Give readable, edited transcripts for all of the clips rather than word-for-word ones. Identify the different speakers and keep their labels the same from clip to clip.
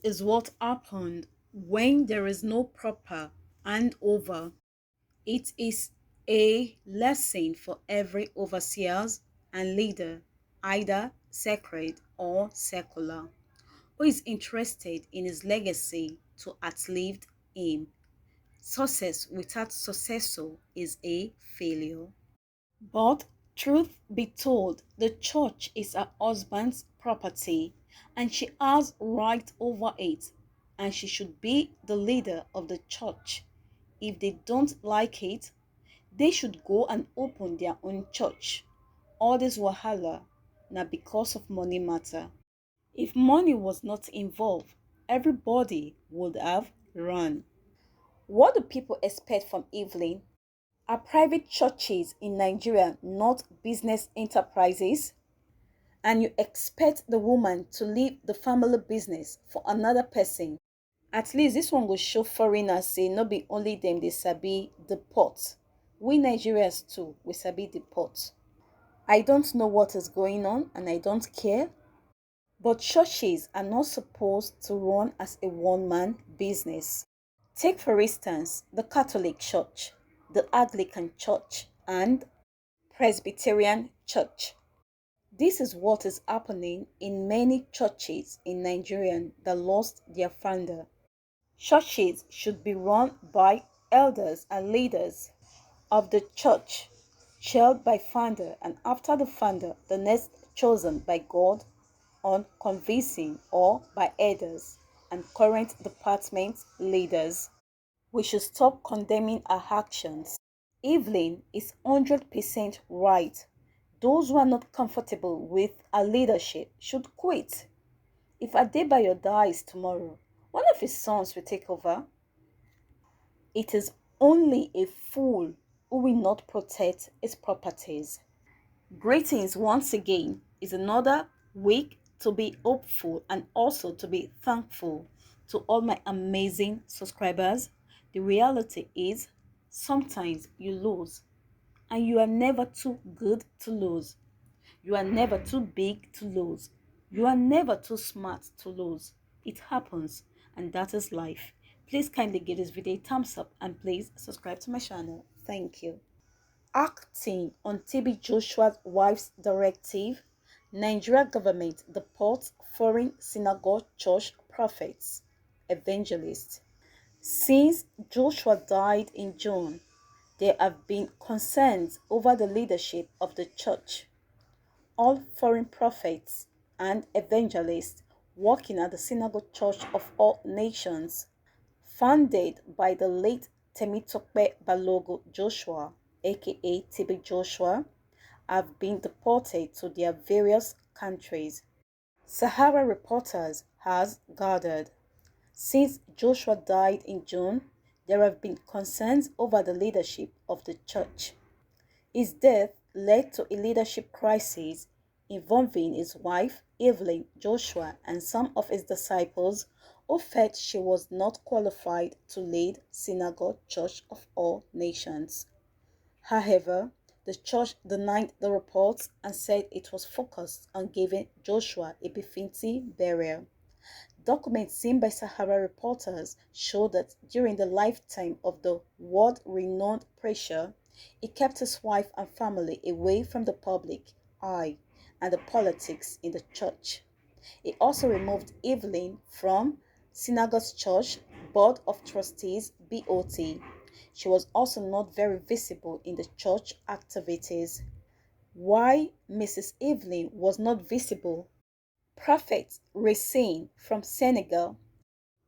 Speaker 1: This is what happened when there is no proper handover. It is a lesson for every overseers and leader, either sacred or secular, who is interested in his legacy to outlive him. Success without successor is a failure. But truth be told, the church is her husband's property and she has right over it, and she should be the leader of the church. If they don't like it, they should go and open their own church. All this wahala na because of money matter. If money was not involved, everybody would have run. What do people expect from Evelyn? Are private churches in Nigeria not business enterprises? And you expect the woman to leave the family business for another person? At least this one will show foreigners say no be only them they sabi deport. We Nigerians too, we sabi deport. I don't know what is going on and I don't care. But churches are not supposed to run as a one-man business. Take for instance the Catholic Church, the Anglican Church, and Presbyterian Church. This is what is happening in many churches in Nigeria that lost their founder. Churches should be run by elders and leaders of the church, chaired by founder, and after the founder, the next chosen by God on convincing or by elders and current department leaders. We should stop condemning our actions. Evelyn is 100% right. Those who are not comfortable with our leadership should quit. If Adebayo dies tomorrow, one of his sons will take over. It is only a fool who will not protect his properties. Greetings once again. Is another week to be hopeful and also to be thankful to all my amazing subscribers. The reality is sometimes you lose and you are never too good to lose. You are never too big to lose. You are never too smart to lose. It happens and that is life. Please kindly give this video a thumbs up and please subscribe to my channel. Thank you. Acting on TB Joshua's wife's directive, Nigeria government deports foreign synagogue church prophets, evangelists. Since Joshua died in June, there have been concerns over the leadership of the church. All foreign prophets and evangelists working at the Synagogue Church of All Nations, founded by the late Temitope Balogo Joshua, aka TB Joshua, have been deported to their various countries. Sahara Reporters has gathered. Since Joshua died in June, there have been concerns over the leadership of the church. His death led to a leadership crisis involving his wife, Evelyn Joshua, and some of his disciples who felt she was not qualified to lead Synagogue Church of All Nations. However, the church denied the reports and said it was focused on giving Joshua a befitting burial. Documents seen by Sahara Reporters show that during the lifetime of the world-renowned preacher, he kept his wife and family away from the public eye and the politics in the church. He also removed Evelyn from Synagogue's Church Board of Trustees (BOT). She was also not very visible in the church activities. Why Mrs. Evelyn was not visible? Prophet Racine from Senegal,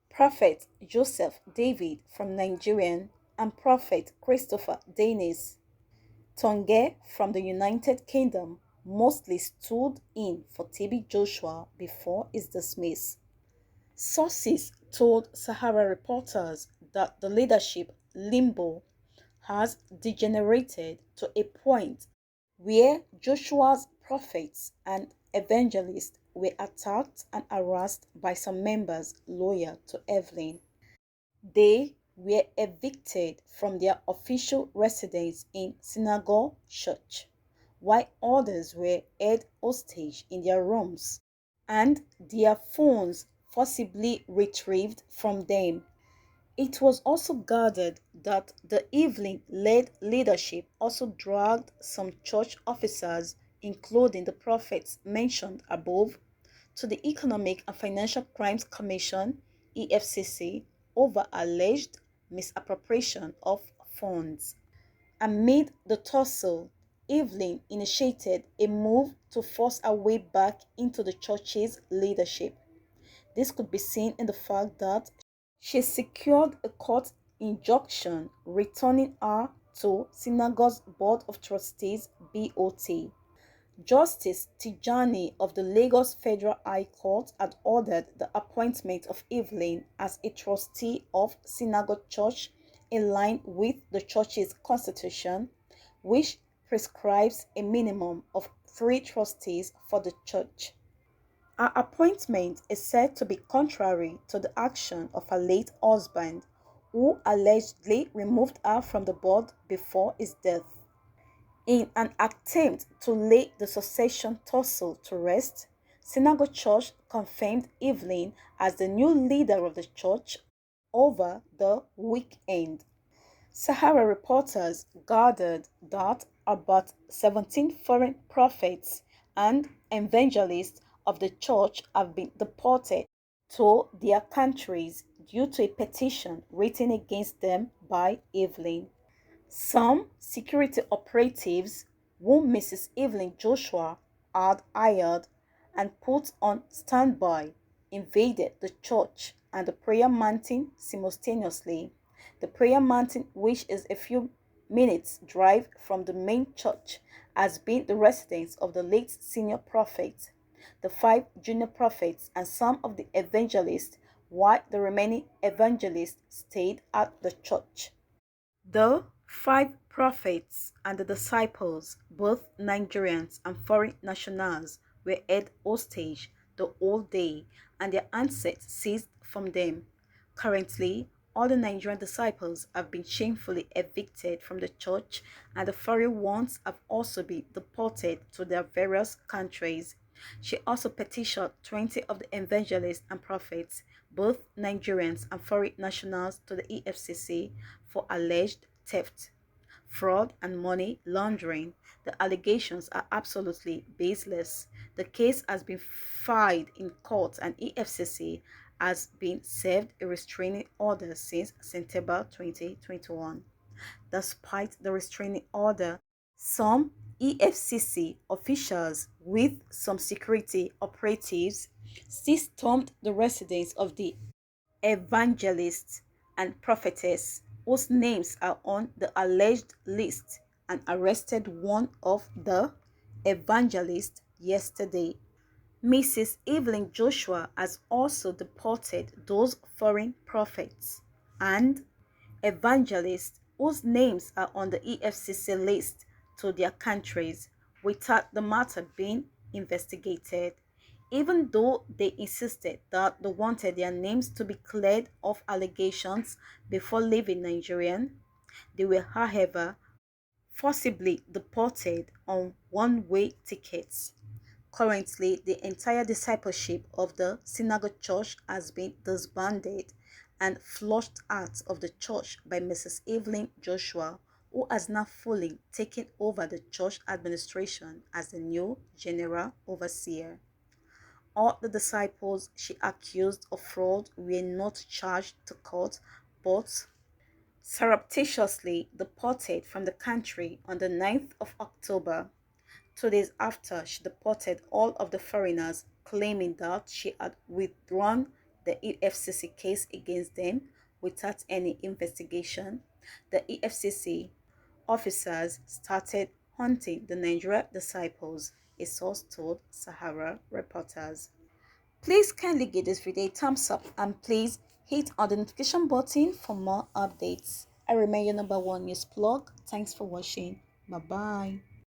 Speaker 1: Prophet Joseph David from Nigerian, and Prophet Christopher Dennis Tonge from the United Kingdom mostly stood in for TB Joshua before his dismiss. Sources told Sahara Reporters that the leadership limbo has degenerated to a point where Joshua's prophets and evangelists were attacked and harassed by some members loyal to Evelyn. They were evicted from their official residence in Synagogue Church, while others were held hostage in their rooms, and their phones forcibly retrieved from them. It was also gathered that the Evelyn-led leadership also dragged some church officers, including the prophets mentioned above, to the Economic and Financial Crimes Commission (EFCC) over alleged misappropriation of funds. Amid the tussle, Evelyn initiated a move to force her way back into the church's leadership. This could be seen in the fact that she secured a court injunction returning her to Synagogue's Board of Trustees (BOT). Justice Tijani of the Lagos Federal High Court had ordered the appointment of Evelyn as a trustee of Synagogue Church in line with the church's constitution, which prescribes a minimum of 3 trustees for the church. Her appointment is said to be contrary to the action of her late husband, who allegedly removed her from the board before his death. In an attempt to lay the succession tussle to rest, Synagogue Church confirmed Evelyn as the new leader of the church over the weekend. Sahara reporters gathered that about 17 foreign prophets and evangelists of the church have been deported to their countries due to a petition written against them by Evelyn. Some security operatives, whom Mrs. Evelyn Joshua had hired and put on standby, invaded the church and the prayer mountain simultaneously. The prayer mountain, which is a few minutes' drive from the main church, has been the residence of the late senior prophet, the 5 junior prophets, and some of the evangelists, while the remaining evangelists stayed at the church. The 5 prophets and the disciples, both Nigerians and foreign nationals, were held hostage the whole day and their handsets seized from them. Currently, all the Nigerian disciples have been shamefully evicted from the church, and the foreign ones have also been deported to their various countries. She also petitioned 20 of the evangelists and prophets, both Nigerians and foreign nationals, to the EFCC for alleged theft, fraud, and money laundering. The allegations are absolutely baseless. The case has been filed in court, and EFCC has been served a restraining order since September 2021. Despite the restraining order, some EFCC officials with some security operatives still stormed the residence of the evangelists and prophetess whose names are on the alleged list and arrested one of the evangelists yesterday. Mrs. Evelyn Joshua has also deported those foreign prophets and evangelists whose names are on the EFCC list to their countries without the matter being investigated. Even though they insisted that they wanted their names to be cleared of allegations before leaving Nigeria, they were, however, forcibly deported on one-way tickets. Currently, the entire discipleship of the Synagogue Church has been disbanded and flushed out of the church by Mrs. Evelyn Joshua, who has now fully taken over the church administration as the new general overseer. All the disciples she accused of fraud were not charged to court, but surreptitiously deported from the country on the 9th of October. 2 days after she deported all of the foreigners, claiming that she had withdrawn the EFCC case against them without any investigation, the EFCC officers started hunting the Nigeria disciples, a source told Sahara reporters. Please kindly give this video a thumbs up and please hit on the notification button for more updates. I remain your number 1 news blog. Thanks for watching. Bye bye.